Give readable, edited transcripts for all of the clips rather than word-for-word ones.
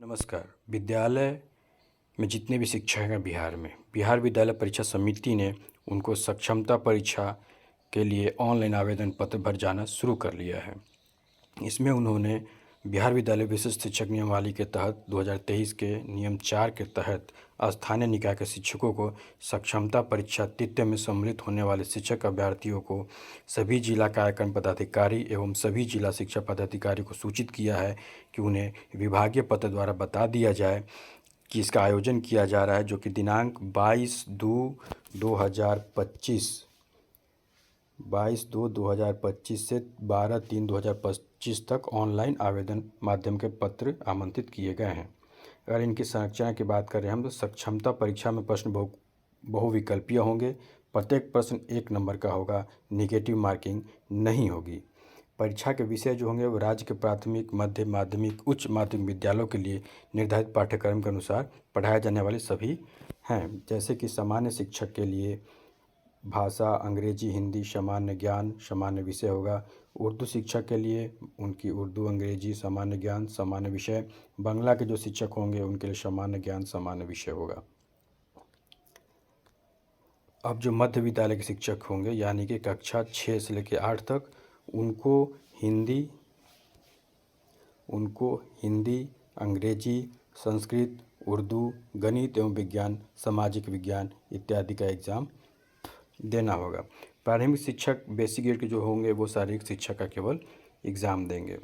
नमस्कार। विद्यालय में जितने भी शिक्षक हैं बिहार विद्यालय परीक्षा समिति ने उनको सक्षमता परीक्षा के लिए ऑनलाइन आवेदन पत्र भर जाना शुरू कर लिया है। इसमें उन्होंने बिहार विद्यालय विशिष्ट शिक्षक नियमावली के तहत 2023 के नियम 4 के तहत स्थानीय निकाय के शिक्षकों को सक्षमता परीक्षा तृतीय में सम्मिलित होने वाले शिक्षक अभ्यर्थियों को सभी जिला कार्यक्रम पदाधिकारी एवं सभी जिला शिक्षा पदाधिकारी को सूचित किया है कि उन्हें विभागीय पत्र द्वारा बता दिया जाए कि इसका आयोजन किया जा रहा है, जो कि दिनांक 22/2/2025 से 12/3/2025 तक ऑनलाइन आवेदन माध्यम के पत्र आमंत्रित किए गए हैं। अगर इनकी संरचना की बात करें हम तो सक्षमता परीक्षा में प्रश्न बहुविकल्पीय होंगे। प्रत्येक प्रश्न 1 नंबर का होगा, निगेटिव मार्किंग नहीं होगी। परीक्षा के विषय जो होंगे वो राज्य के प्राथमिक, मध्य माध्यमिक, उच्च माध्यमिक विद्यालयों के लिए निर्धारित पाठ्यक्रम के अनुसार पढ़ाए जाने वाले सभी हैं, जैसे कि सामान्य शिक्षक के लिए भाषा, अंग्रेजी, हिंदी, सामान्य ज्ञान सामान्य विषय होगा। उर्दू शिक्षक के लिए उनकी उर्दू, अंग्रेजी, सामान्य ज्ञान सामान्य विषय। बांग्ला के जो शिक्षक होंगे उनके लिए सामान्य ज्ञान सामान्य विषय होगा। अब जो मध्य विद्यालय के शिक्षक होंगे यानी कि कक्षा 6 से लेकर 8 तक उनको हिंदी, अंग्रेजी, संस्कृत, उर्दू, गणित एवं विज्ञान, सामाजिक विज्ञान इत्यादि का एग्ज़ाम देना होगा। प्राथमिक शिक्षक बेसिक ग्रेड के जो होंगे वो शारीरिक शिक्षा का केवल एग्ज़ाम देंगे।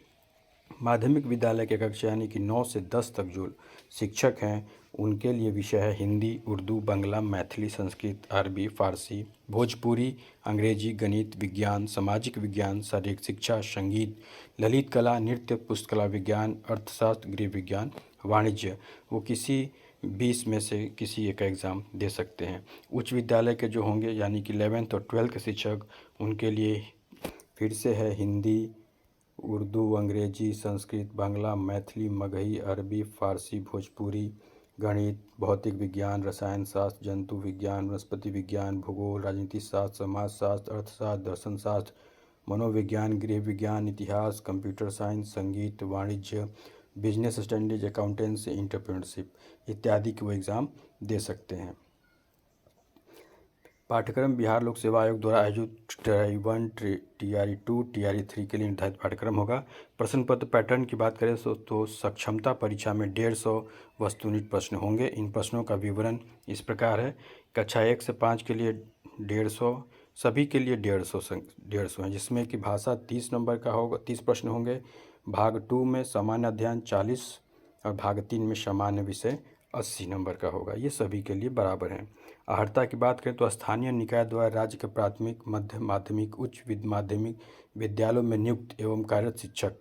माध्यमिक विद्यालय के कक्षा यानी कि 9 से 10 तक जो शिक्षक हैं उनके लिए विषय है हिंदी, उर्दू, बांग्ला, मैथिली, संस्कृत, अरबी, फारसी, भोजपुरी, अंग्रेजी, गणित, विज्ञान, सामाजिक विज्ञान, शारीरिक शिक्षा, संगीत, ललित कला, नृत्य, पुस्तकला विज्ञान, अर्थशास्त्र, गृह विज्ञान, वाणिज्य। वो किसी 20 में से किसी एक का एग्ज़ाम दे सकते हैं। उच्च विद्यालय के जो होंगे यानी कि 11th और 12th के शिक्षक उनके लिए फिर से है हिंदी, उर्दू, अंग्रेजी, संस्कृत, बांग्ला, मैथिली, मगही, अरबी, फारसी, भोजपुरी, गणित, भौतिक विज्ञान, रसायन शास्त्र, जंतु विज्ञान, वनस्पति विज्ञान, भूगोल, राजनीति शास्त्र, समाजशास्त्र, अर्थशास्त्र, दर्शन शास्त्र, मनोविज्ञान, गृह विज्ञान, इतिहास, कंप्यूटर साइंस, संगीत, वाणिज्य, बिजनेस स्टडीज, अकाउंटेंसी, एंटरप्रेन्योरशिप इत्यादि के वो एग्ज़ाम दे सकते हैं। पाठ्यक्रम बिहार लोक सेवा आयोग द्वारा आयोजित TRI-1, TRI-2, TRI-3 के लिए निर्धारित पाठ्यक्रम होगा। प्रश्न पत्र पैटर्न की बात करें तो सक्षमता परीक्षा में 150 वस्तुनिष्ठ प्रश्न होंगे। इन प्रश्नों का विवरण इस प्रकार है। कक्षा 1 से 5 के लिए 150, सभी के लिए 150 हैं, जिसमें कि भाषा 30 नंबर का होगा, 30 प्रश्न होंगे। भाग 2 में सामान्य अध्ययन 40 और भाग 3 में सामान्य विषय 80 नंबर का होगा। ये सभी के लिए बराबर हैं। अर्हता की बात करें तो स्थानीय निकाय द्वारा राज्य के प्राथमिक, मध्य माध्यमिक, उच्च माध्यमिक विद्यालयों में नियुक्त एवं कार्यरत शिक्षक,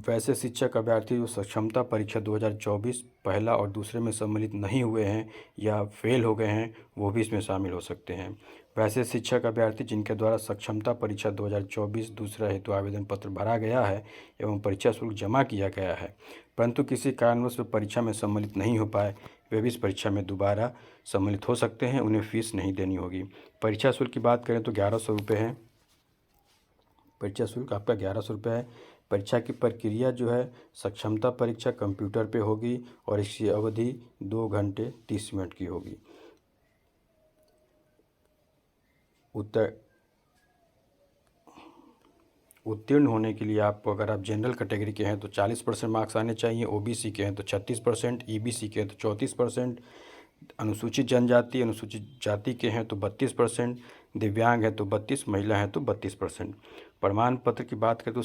वैसे शिक्षक अभ्यर्थी जो सक्षमता परीक्षा 2024 पहला और दूसरे में सम्मिलित नहीं हुए हैं या फेल हो गए हैं वो भी इसमें शामिल हो सकते हैं। वैसे शिक्षक अभ्यर्थी जिनके द्वारा सक्षमता परीक्षा 2024 दूसरा हेतु आवेदन पत्र भरा गया है एवं परीक्षा शुल्क जमा किया गया है परंतु किसी कारणवश परीक्षा में सम्मिलित नहीं हो पाए, वे भी इस परीक्षा में दोबारा सम्मिलित हो सकते हैं। उन्हें फीस नहीं देनी होगी। परीक्षा शुल्क की बात करें तो 1100 रुपये है। परीक्षा शुल्क आपका 1100 रुपये है। परीक्षा की प्रक्रिया जो है सक्षमता परीक्षा कंप्यूटर पे होगी और इसकी अवधि 2 घंटे 30 मिनट की होगी। उत्तीर्ण होने के लिए आपको, अगर आप जनरल कैटेगरी के हैं तो 40% मार्क्स आने चाहिए, OBC के हैं तो 36%, EBC के हैं तो 34%, अनुसूचित जनजाति अनुसूचित जाति के हैं तो 32%, दिव्यांग है तो 32, महिला है तो 32%। प्रमाण पत्र की बात करें तो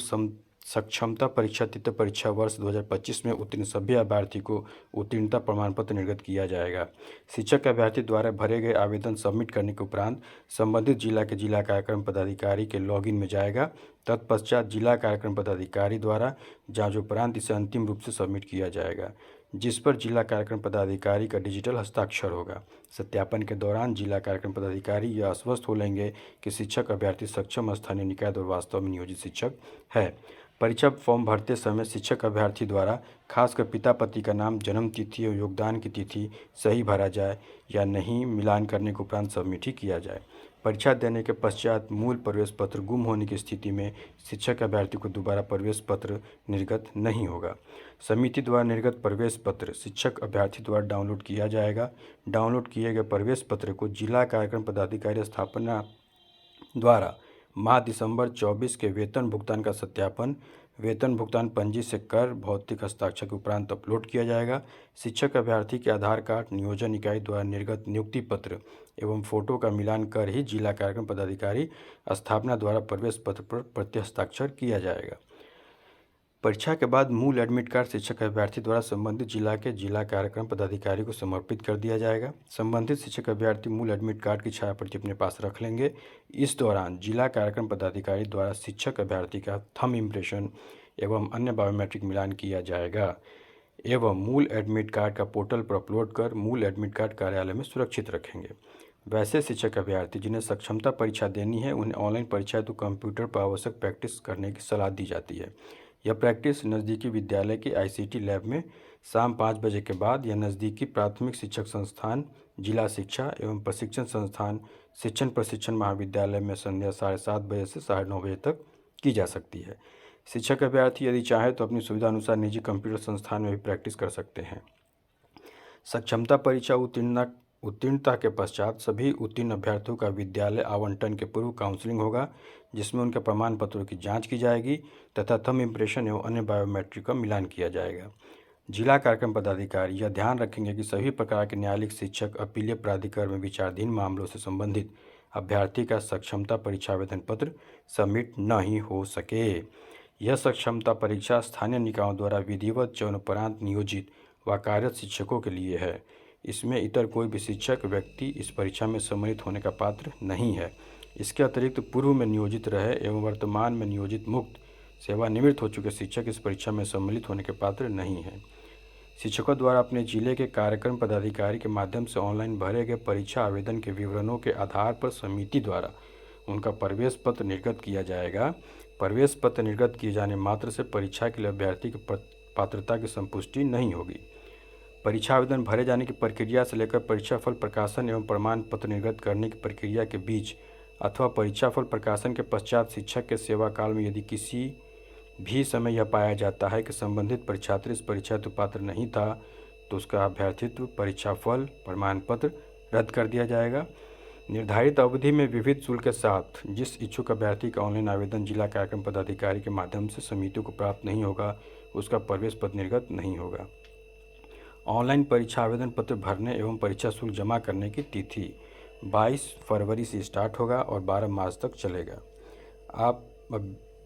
सक्षमता परीक्षा तृतीय परीक्षा वर्ष 2025 में उत्तीर्ण सभी अभ्यर्थी को उत्तीर्णता प्रमाण पत्र निर्गत किया जाएगा। शिक्षक अभ्यर्थी द्वारा भरे गए आवेदन सबमिट करने के उपरांत संबंधित जिला के जिला कार्यक्रम पदाधिकारी के लॉगिन में जाएगा। तत्पश्चात जिला कार्यक्रम पदाधिकारी द्वारा जांच उपरांत इसे अंतिम रूप से सबमिट किया जाएगा, जिस पर जिला कार्यक्रम पदाधिकारी का डिजिटल हस्ताक्षर होगा। सत्यापन के दौरान जिला कार्यक्रम पदाधिकारी यह आश्वस्त हो लेंगे कि शिक्षक अभ्यर्थी सक्षम स्थानीय निकाय द्वारा वास्तव में नियोजित शिक्षक है। परीक्षा फॉर्म भरते समय शिक्षक अभ्यर्थी द्वारा खासकर पिता पति का नाम, जन्म तिथि और योगदान की तिथि सही भरा जाए या नहीं, मिलान करने के उपरांत सबमिट किया जाए। परीक्षा देने के पश्चात मूल प्रवेश पत्र गुम होने की स्थिति में शिक्षक अभ्यर्थी को दोबारा प्रवेश पत्र निर्गत नहीं होगा। समिति द्वारा निर्गत प्रवेश पत्र शिक्षक अभ्यर्थी द्वारा डाउनलोड किया जाएगा। डाउनलोड किए गए प्रवेश पत्र को जिला कार्यक्रम पदाधिकारी स्थापना द्वारा माह दिसंबर 24 के वेतन भुगतान का सत्यापन, वेतन भुगतान पंजी से कर भौतिक हस्ताक्षर के उपरांत अपलोड किया जाएगा। शिक्षक अभ्यर्थी के आधार कार्ड, नियोजन इकाई द्वारा निर्गत नियुक्ति पत्र एवं फोटो का मिलान कर ही जिला कार्यक्रम पदाधिकारी स्थापना द्वारा प्रवेश पत्र पर प्रति हस्ताक्षर किया जाएगा। परीक्षा के बाद मूल एडमिट कार्ड शिक्षक अभ्यर्थी द्वारा संबंधित जिला के जिला कार्यक्रम पदाधिकारी को समर्पित कर दिया जाएगा। संबंधित शिक्षक अभ्यर्थी मूल एडमिट कार्ड की छायाप्रति अपने पास रख लेंगे। इस दौरान जिला कार्यक्रम पदाधिकारी द्वारा शिक्षक अभ्यर्थी का थंब इम्प्रेशन एवं अन्य बायोमेट्रिक मिलान किया जाएगा एवं मूल एडमिट कार्ड का पोर्टल पर अपलोड कर मूल एडमिट कार्ड कार्यालय में सुरक्षित रखेंगे। वैसे शिक्षक अभ्यर्थी जिन्हें सक्षमता परीक्षा देनी है, उन्हें ऑनलाइन परीक्षा तो कंप्यूटर पर आवश्यक प्रैक्टिस करने की सलाह दी जाती है। यह प्रैक्टिस नज़दीकी विद्यालय के ICT लैब में शाम 5 बजे के बाद या नज़दीकी प्राथमिक शिक्षक संस्थान, जिला शिक्षा एवं प्रशिक्षण संस्थान, शिक्षण प्रशिक्षण महाविद्यालय में संध्या 7:30 बजे से 9:30 बजे तक की जा सकती है। शिक्षक अभ्यर्थी यदि चाहे तो अपनी सुविधा अनुसार निजी कंप्यूटर संस्थान में भी प्रैक्टिस कर सकते हैं। सक्षमता परीक्षा उत्तीर्णता के पश्चात सभी उत्तीर्ण अभ्यर्थियों का विद्यालय आवंटन के पूर्व काउंसलिंग होगा, जिसमें उनके प्रमाण पत्रों की जांच की जाएगी तथा थंब इम्प्रेशन एवं अन्य बायोमेट्रिक का मिलान किया जाएगा। जिला कार्यक्रम पदाधिकारी यह ध्यान रखेंगे कि सभी प्रकार के न्यायालयिक शिक्षक अपीलीय प्राधिकरण में विचाराधीन मामलों से संबंधित अभ्यर्थी का सक्षमता परीक्षा आवेदन पत्र सबमिट न ही हो सके। यह सक्षमता परीक्षा स्थानीय निकायों द्वारा विधिवत चयनोपरांत नियोजित व कार्यरत शिक्षकों के लिए है। इसमें इतर कोई भी शिक्षक व्यक्ति इस परीक्षा में सम्मिलित होने का पात्र नहीं है। इसके अतिरिक्त पूर्व में नियोजित रहे एवं वर्तमान में नियोजित मुक्त सेवानिवृत्त हो चुके शिक्षक इस परीक्षा में सम्मिलित होने के पात्र नहीं हैं। शिक्षकों द्वारा अपने जिले के कार्यक्रम पदाधिकारी के माध्यम से ऑनलाइन भरे गए परीक्षा आवेदन के विवरणों के आधार पर समिति द्वारा उनका प्रवेश पत्र निर्गत किया जाएगा। प्रवेश पत्र निर्गत किए जाने मात्र से परीक्षा के लिए अभ्यर्थी की पात्रता की संपुष्टि नहीं होगी। परीक्षा आवेदन भरे जाने की प्रक्रिया से लेकर परीक्षा फल प्रकाशन एवं प्रमाण पत्र निर्गत करने की प्रक्रिया के बीच अथवा परीक्षा फल प्रकाशन के पश्चात शिक्षक के सेवा काल में यदि किसी भी समय यह पाया जाता है कि संबंधित परीक्षार्थी इस परीक्षा हेतु पात्र नहीं था, तो उसका अभ्यर्थित्व, परीक्षा फल, प्रमाण पत्र रद्द कर दिया जाएगा। निर्धारित अवधि में विविध शुल्क के साथ जिस इच्छुक अभ्यर्थी का ऑनलाइन आवेदन जिला कार्यक्रम पदाधिकारी के माध्यम से समितियों को प्राप्त नहीं होगा, उसका प्रवेश पत्र निर्गत नहीं होगा। ऑनलाइन परीक्षा आवेदन पत्र भरने एवं परीक्षा शुल्क जमा करने की तिथि 22 फरवरी से स्टार्ट होगा और 12 मार्च तक चलेगा। आप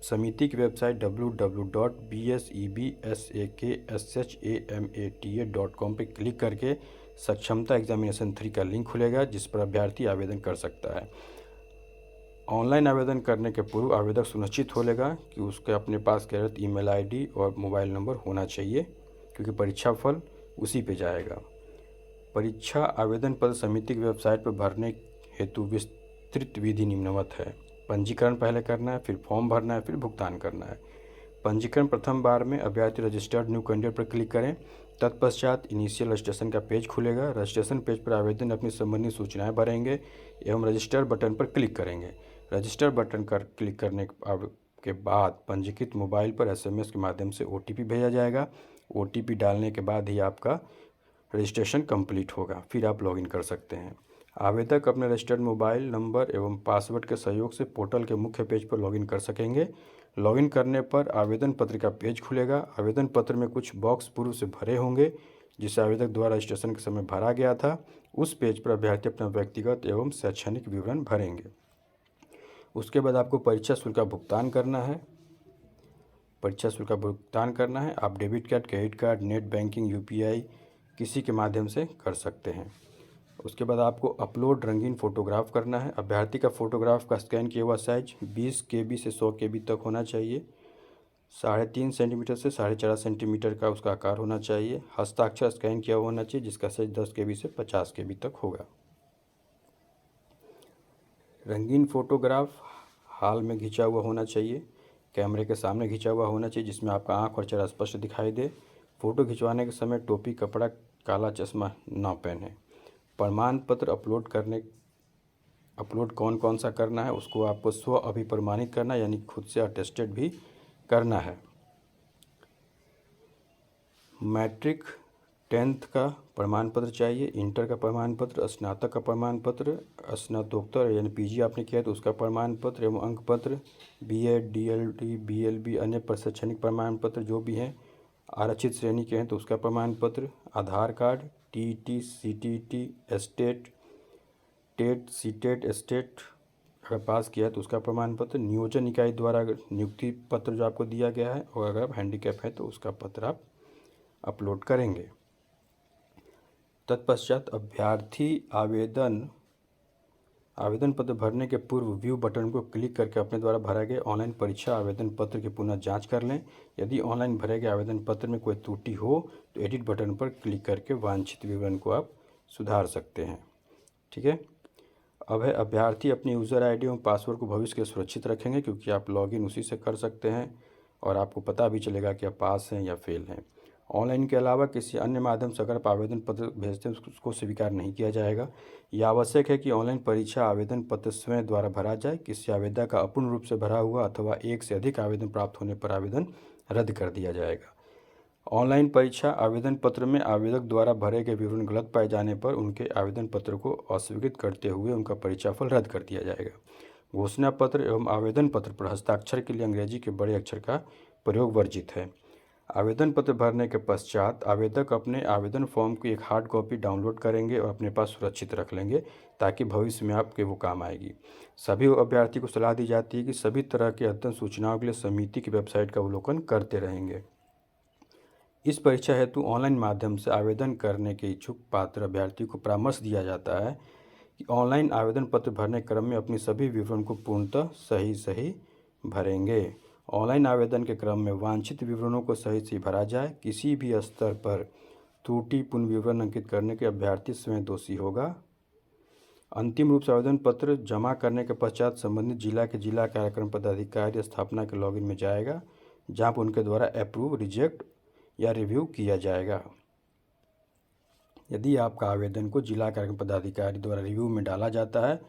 समिति की वेबसाइट www.bsebsakshama.com पर क्लिक करके सक्षमता एग्जामिनेशन 3 का लिंक खुलेगा, जिस पर अभ्यर्थी आवेदन कर सकता है। ऑनलाइन आवेदन करने के पूर्व आवेदक सुनिश्चित हो लेगा कि उसके अपने पास कार्यरत ईमेल ID और मोबाइल नंबर होना चाहिए, क्योंकि परीक्षा फल उसी पे जाएगा। परीक्षा आवेदन पत्र समिति की वेबसाइट पर भरने हेतु विस्तृत विधि निम्नवत है। पंजीकरण पहले करना है, फिर फॉर्म भरना है, फिर भुगतान करना है। पंजीकरण प्रथम बार में अभ्यर्थी रजिस्टर्ड न्यू कैंडिडेट पर क्लिक करें। तत्पश्चात इनिशियल रजिस्ट्रेशन का पेज खुलेगा। रजिस्ट्रेशन पेज पर आवेदन अपनी संबंधित सूचनाएं भरेंगे एवं रजिस्टर बटन पर क्लिक करेंगे। रजिस्टर बटन पर क्लिक करने के बाद पंजीकृत मोबाइल पर SMS के माध्यम से OTP भेजा जाएगा। OTP डालने के बाद ही आपका रजिस्ट्रेशन कंप्लीट होगा, फिर आप लॉगिन कर सकते हैं। आवेदक अपने रजिस्टर्ड मोबाइल नंबर एवं पासवर्ड के सहयोग से पोर्टल के मुख्य पेज पर लॉगिन कर सकेंगे। लॉगिन करने पर आवेदन पत्र का पेज खुलेगा। आवेदन पत्र में कुछ बॉक्स पूर्व से भरे होंगे, जिसे आवेदक द्वारा रजिस्ट्रेशन के समय भरा गया था। उस पेज पर अभ्यर्थी अपना व्यक्तिगत एवं शैक्षणिक विवरण भरेंगे। उसके बाद आपको परीक्षा शुल्क का भुगतान करना है। आप debit card, credit card, net banking, UPI किसी के माध्यम से कर सकते हैं। उसके बाद आपको अपलोड रंगीन फ़ोटोग्राफ करना है। अभ्यर्थी का फ़ोटोग्राफ का स्कैन किया हुआ साइज 20 KB से 100 KB तक होना चाहिए। 3.5 सेंटीमीटर से 4.5 सेंटीमीटर का उसका आकार होना चाहिए। हस्ताक्षर स्कैन किया हुआ होना चाहिए, जिसका साइज 10 KB से 50 KB तक होगा। रंगीन फ़ोटोग्राफ हाल में खींचा हुआ होना चाहिए। कैमरे के सामने खींचा हुआ होना चाहिए जिसमें आपका आँख और चेहरा स्पष्ट दिखाई दे। फ़ोटो खिंचवाने के समय टोपी, कपड़ा, काला चश्मा ना पहने। प्रमाण पत्र अपलोड कौन कौन सा करना है, उसको आपको स्व अभिप्रमाणित करना यानी खुद से अटेस्टेड भी करना है। मैट्रिक 10th का प्रमाण पत्र चाहिए, इंटर का प्रमाण पत्र, स्नातक का प्रमाण पत्र, स्नातकोत्तर यानी पीजी आपने किया तो उसका प्रमाण पत्र एवं अंक पत्र, बीएड, डीएलडी, बीएलबी, अन्य प्रशैक्षणिक प्रमाण पत्र जो भी हैं, आरक्षित श्रेणी के हैं तो उसका प्रमाण पत्र, आधार कार्ड, टीईटी, सीटीईटी, एस्टेट, टेट, सीटेट, एस्टेट अगर पास किया है तो उसका प्रमाण पत्र, नियोजन इकाई द्वारा नियुक्ति पत्र जो आपको दिया गया है, और अगर आप हैंडीकैप है तो उसका पत्र आप अपलोड करेंगे। तत्पश्चात अभ्यर्थी आवेदन पत्र भरने के पूर्व व्यू बटन को क्लिक करके अपने द्वारा भरा गया ऑनलाइन परीक्षा आवेदन पत्र की पुनः जांच कर लें। यदि ऑनलाइन भरे गए आवेदन पत्र में कोई त्रुटि हो तो एडिट बटन पर क्लिक करके वांछित विवरण को आप सुधार सकते हैं। ठीक है। अब है अभ्यर्थी अपनी यूज़र आईडी एवं पासवर्ड को भविष्य के लिए सुरक्षित रखेंगे क्योंकि आप लॉगिन उसी से कर सकते हैं और आपको पता भी चलेगा कि आप पास हैं या फेल हैं। ऑनलाइन के अलावा किसी अन्य माध्यम से अगर आप आवेदन पत्र भेजते हैं उसको स्वीकार नहीं किया जाएगा। यह आवश्यक है कि ऑनलाइन परीक्षा आवेदन पत्र स्वयं द्वारा भरा जाए। किसी आवेदक का अपूर्ण रूप से भरा हुआ अथवा एक से अधिक आवेदन प्राप्त होने पर आवेदन रद्द कर दिया जाएगा। ऑनलाइन परीक्षा आवेदन पत्र में आवेदक द्वारा भरे गए विवरण गलत पाए जाने पर उनके आवेदन पत्र को अस्वीकृत करते हुए उनका परीक्षाफल रद्द कर दिया जाएगा। घोषणा पत्र एवं आवेदन पत्र पर हस्ताक्षर के लिए अंग्रेजी के बड़े अक्षर का प्रयोग वर्जित है। आवेदन पत्र भरने के पश्चात आवेदक अपने आवेदन फॉर्म की एक हार्ड कॉपी डाउनलोड करेंगे और अपने पास सुरक्षित रख लेंगे ताकि भविष्य में आपके वो काम आएगी। सभी अभ्यर्थी को सलाह दी जाती है कि सभी तरह के अद्यतन सूचनाओं के लिए समिति की वेबसाइट का अवलोकन करते रहेंगे। इस परीक्षा हेतु ऑनलाइन माध्यम से आवेदन करने के इच्छुक पात्र अभ्यर्थी को परामर्श दिया जाता है कि ऑनलाइन आवेदन पत्र भरने क्रम में अपनी सभी विवरण को पूर्णतः सही भरेंगे। ऑनलाइन आवेदन के क्रम में वांछित विवरणों को सही भरा जाए। किसी भी स्तर पर त्रुटिपूर्ण विवरण अंकित करने के अभ्यर्थी स्वयं दोषी होगा। अंतिम रूप से आवेदन पत्र जमा करने के पश्चात संबंधित जिला के जिला कार्यक्रम पदाधिकारी स्थापना के लॉगिन में जाएगा जहां पर उनके द्वारा अप्रूव, रिजेक्ट या रिव्यू किया जाएगा। यदि आपका आवेदन को जिला कार्यक्रम पदाधिकारी द्वारा रिव्यू में डाला जाता है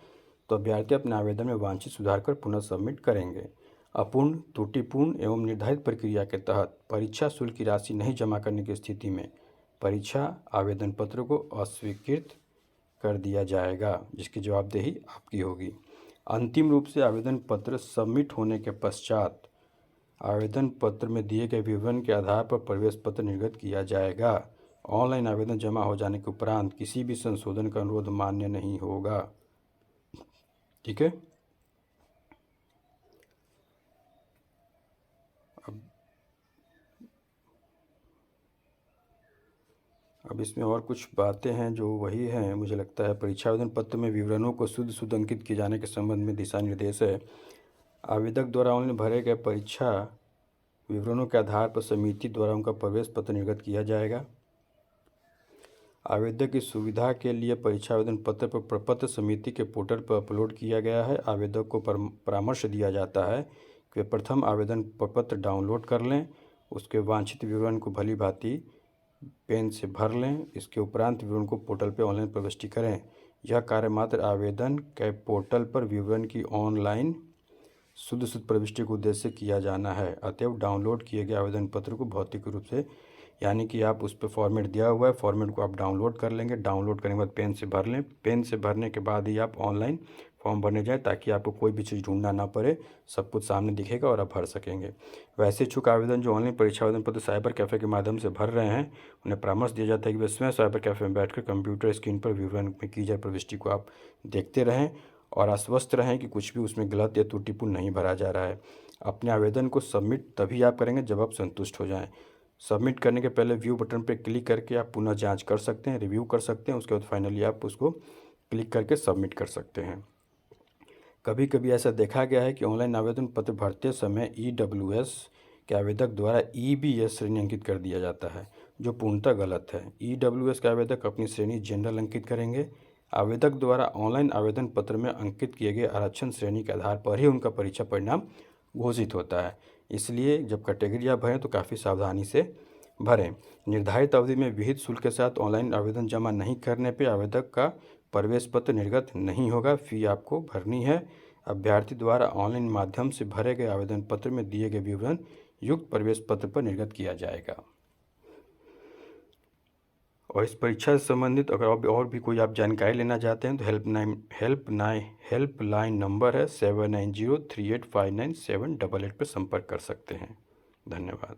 तो अभ्यर्थी अपने आवेदन में वांछित सुधार कर पुनः सबमिट करेंगे। अपूर्ण, त्रुटिपूर्ण एवं निर्धारित प्रक्रिया के तहत परीक्षा शुल्क की राशि नहीं जमा करने की स्थिति में परीक्षा आवेदन पत्र को अस्वीकृत कर दिया जाएगा जिसकी जवाबदेही आपकी होगी। अंतिम रूप से आवेदन पत्र सबमिट होने के पश्चात आवेदन पत्र में दिए गए विवरण के आधार पर प्रवेश पत्र निर्गत किया जाएगा। ऑनलाइन आवेदन जमा हो जाने के उपरांत किसी भी संशोधन का अनुरोध मान्य नहीं होगा। ठीक है। अब इसमें और कुछ बातें हैं जो वही हैं मुझे लगता है। परीक्षा आवेदन पत्र में विवरणों को शुद्ध अंकित किए जाने के संबंध में दिशा निर्देश है। आवेदक द्वारा ऑनलाइन भरे गए परीक्षा विवरणों के आधार पर समिति द्वारा उनका प्रवेश पत्र निर्गत किया जाएगा। आवेदक की सुविधा के लिए परीक्षा आवेदन पत्र पर प्रपत्र समिति के पोर्टल पर अपलोड किया गया है। आवेदक को परामर्श दिया जाता है कि वे प्रथम आवेदन प्रपत्र डाउनलोड कर लें, उसके वांछित विवरण को भली भांति पेन से भर लें। इसके उपरांत विवरण को पोर्टल पर ऑनलाइन प्रविष्टि करें। यह कार्य मात्र आवेदन के पोर्टल पर विवरण की ऑनलाइन शुद्ध प्रविष्टि के उद्देश्य से किया जाना है। अतएव डाउनलोड किए गए आवेदन पत्र को भौतिक रूप से यानी कि आप उस पर फॉर्मेट दिया हुआ है, फॉर्मेट को आप डाउनलोड कर लेंगे। डाउनलोड करने के बाद पेन से भर लें। पेन से भरने के बाद ही आप ऑनलाइन फॉर्म भरने जाएँ ताकि आपको कोई भी चीज़ ढूंढना ना पड़े, सब कुछ सामने दिखेगा और आप भर सकेंगे। वैसे इच्छुक आवेदन जो ऑनलाइन परीक्षा आवेदन पत्र साइबर कैफ़े के माध्यम से भर रहे हैं उन्हें परामर्श दिया जाता है कि वे स्वयं साइबर कैफ़े में बैठकर कंप्यूटर स्क्रीन पर विवरण में की जाए प्रविष्टि को आप देखते रहें और आश्वस्त रहें कि कुछ भी उसमें गलत या त्रुटिपूर्ण नहीं भरा जा रहा है। अपने आवेदन को सबमिट तभी आप करेंगे जब आप संतुष्ट हो जाएं। सबमिट करने के पहले व्यू बटन पर क्लिक करके आप पुनः जांच कर सकते हैं, रिव्यू कर सकते हैं। उसके बाद फाइनली आप उसको क्लिक करके सबमिट कर सकते हैं। कभी कभी ऐसा देखा गया है कि ऑनलाइन आवेदन पत्र भरते समय EWS के आवेदक द्वारा EBS श्रेणी अंकित कर दिया जाता है जो पूर्णतः गलत है। EWS के आवेदक अपनी श्रेणी जनरल अंकित करेंगे। आवेदक द्वारा ऑनलाइन आवेदन पत्र में अंकित किए गए आरक्षण श्रेणी के आधार पर ही उनका परीक्षा परिणाम घोषित होता है। इसलिए जब कैटेगरी आप भरें तो काफ़ी सावधानी से भरें। निर्धारित अवधि में विहित शुल्क के साथ ऑनलाइन आवेदन जमा नहीं करने पर आवेदक का प्रवेश पत्र निर्गत नहीं होगा। फ़ी आपको भरनी है। अभ्यर्थी द्वारा ऑनलाइन माध्यम से भरे गए आवेदन पत्र में दिए गए विवरण युक्त प्रवेश पत्र पर निर्गत किया जाएगा। और इस परीक्षा से संबंधित अगर और भी कोई आप जानकारी लेना चाहते हैं तो हेल्पलाइन नंबर है 7903859788 पर संपर्क कर सकते हैं। धन्यवाद।